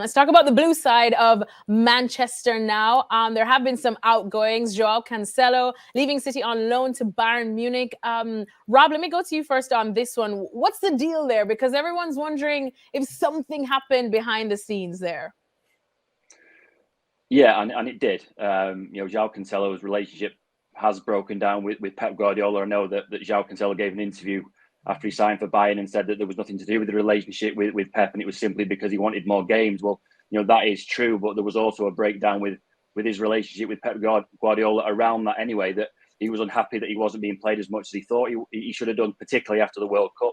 Let's talk about the blue side of Manchester now. There have been some outgoings. Joao Cancelo leaving City on loan to Bayern Munich. Rob, let me go to you first on this one. What's the deal there? Because everyone's wondering if something happened behind the scenes there. Yeah, and it did. Joao Cancelo's relationship has broken down with Pep Guardiola. I know that Joao Cancelo gave an interview after he signed for Bayern and said that there was nothing to do with the relationship with Pep, and it was simply because he wanted more games. Well, that is true, but there was also a breakdown with his relationship with Pep Guardiola around that anyway, that he was unhappy that he wasn't being played as much as he thought he should have done, particularly after the World Cup.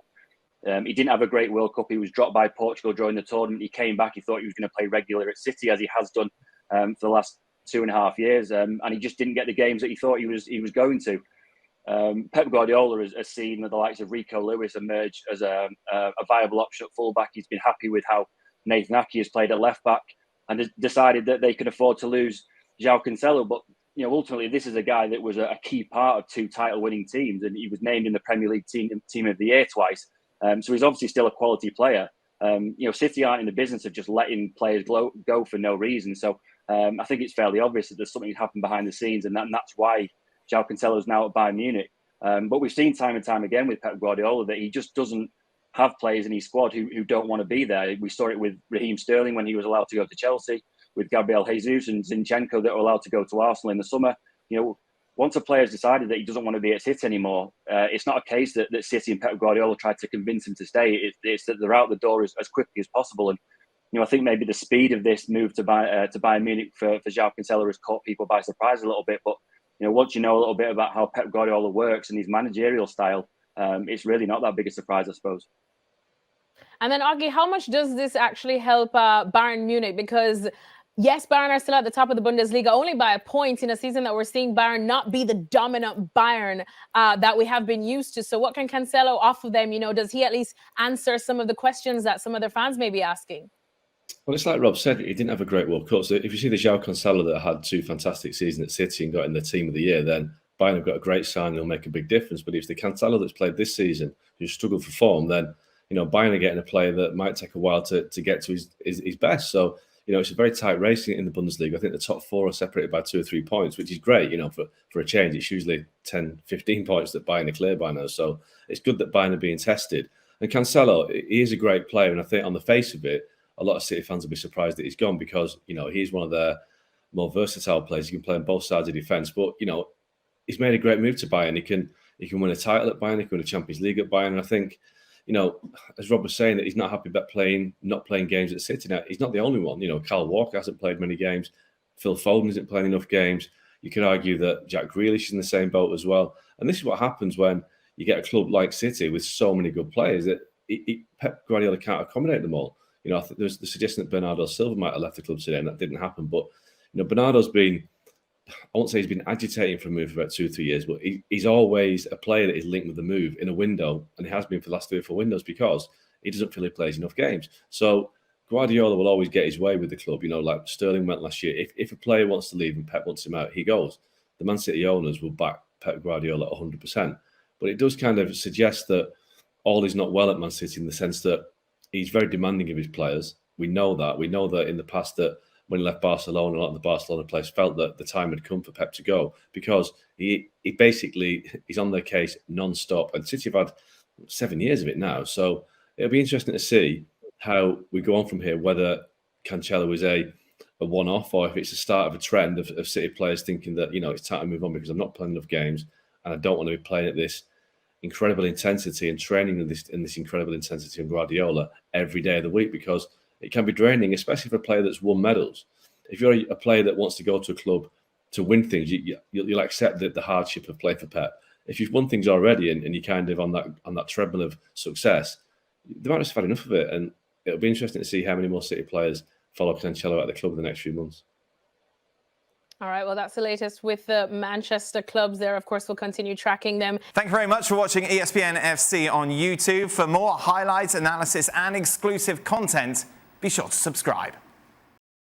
He didn't have a great World Cup. He was dropped by Portugal during the tournament. He came back. He thought he was going to play regular at City, as he has done for the last 2.5 years, and he just didn't get the games that he thought he was going to. Pep Guardiola has seen the likes of Rico Lewis emerge as a viable option at fullback. He's been happy with how Nathan Ake has played at left back, and has decided that they could afford to lose Joao Cancelo. But ultimately, this is a guy that was a key part of 2 title-winning teams, and he was named in the Premier League team of the year twice. So he's obviously still a quality player. City aren't in the business of just letting players go for no reason. So I think it's fairly obvious that there's something happened behind the scenes, and that's why Joao Cancelo is now at Bayern Munich. But we've seen time and time again with Pep Guardiola that he just doesn't have players in his squad who don't want to be there. We saw it with Raheem Sterling when he was allowed to go to Chelsea, with Gabriel Jesus and Zinchenko that were allowed to go to Arsenal in the summer. Once a player's decided that he doesn't want to be at City anymore, it's not a case that City and Pep Guardiola tried to convince him to stay. It's that they're out the door as quickly as possible. And I think maybe the speed of this move to Bayern Munich for Joao Cancelo has caught people by surprise a little bit. But once you know a little bit about how Pep Guardiola works and his managerial style, it's really not that big a surprise, I suppose. And then, Augie, how much does this actually help Bayern Munich? Because yes, Bayern are still at the top of the Bundesliga, only by a point in a season that we're seeing Bayern not be the dominant Bayern that we have been used to. So what can Cancelo offer them? Does he at least answer some of the questions that some other fans may be asking? Well, it's like Rob said, he didn't have a great World Cup. So if you see the Joao Cancelo that had 2 fantastic seasons at City and got in the team of the year, then Bayern have got a great sign and it'll make a big difference. But if it's the Cancelo that's played this season who struggled for form, then Bayern are getting a player that might take a while to get to his best. So it's a very tight race in the Bundesliga. I think the top 4 are separated by 2 or 3 points, which is great. For a change, it's usually 10, 15 points that Bayern are clear by now. So it's good that Bayern are being tested. And Cancelo, he is a great player, and I think on the face of it, a lot of City fans will be surprised that he's gone because, he's one of their more versatile players. He can play on both sides of defence, but, he's made a great move to Bayern. He can win a title at Bayern. He can win a Champions League at Bayern. And I think, as Rob was saying, that he's not happy about not playing games at City. Now, he's not the only one. Kyle Walker hasn't played many games. Phil Foden isn't playing enough games. You could argue that Jack Grealish is in the same boat as well. And this is what happens when you get a club like City with so many good players that Pep Guardiola can't accommodate them all. I think there's the suggestion that Bernardo Silva might have left the club today, and that didn't happen. But Bernardo's been, I won't say he's been agitating for a move for about 2 or 3 years, but he's always a player that is linked with the move in a window, and he has been for the last 3 or 4 windows because he doesn't feel he plays enough games. So Guardiola will always get his way with the club. Like Sterling went last year. If a player wants to leave and Pep wants him out, he goes. The Man City owners will back Pep Guardiola 100%. But it does kind of suggest that all is not well at Man City in the sense that he's very demanding of his players. We know that. We know that in the past that when he left Barcelona, a lot of the Barcelona players felt that the time had come for Pep to go because he basically is on their case non-stop. And City have had 7 years of it now. So it'll be interesting to see how we go on from here, whether Cancelo is a one-off or if it's the start of a trend of City players thinking that, it's time to move on because I'm not playing enough games and I don't want to be playing at this incredible intensity and training in this incredible intensity of Guardiola every day of the week, because it can be draining, especially for a player that's won medals. If you're a player that wants to go to a club to win things, you'll accept the hardship of playing for Pep. If you've won things already and you're kind of on that treadmill of success, they might just have had enough of it. And it'll be interesting to see how many more City players follow Cancelo at the club in the next few months. All right, well, that's the latest with the Manchester clubs there. Of course, we'll continue tracking them. Thank you very much for watching ESPN FC on YouTube. For more highlights, analysis and exclusive content, be sure to subscribe.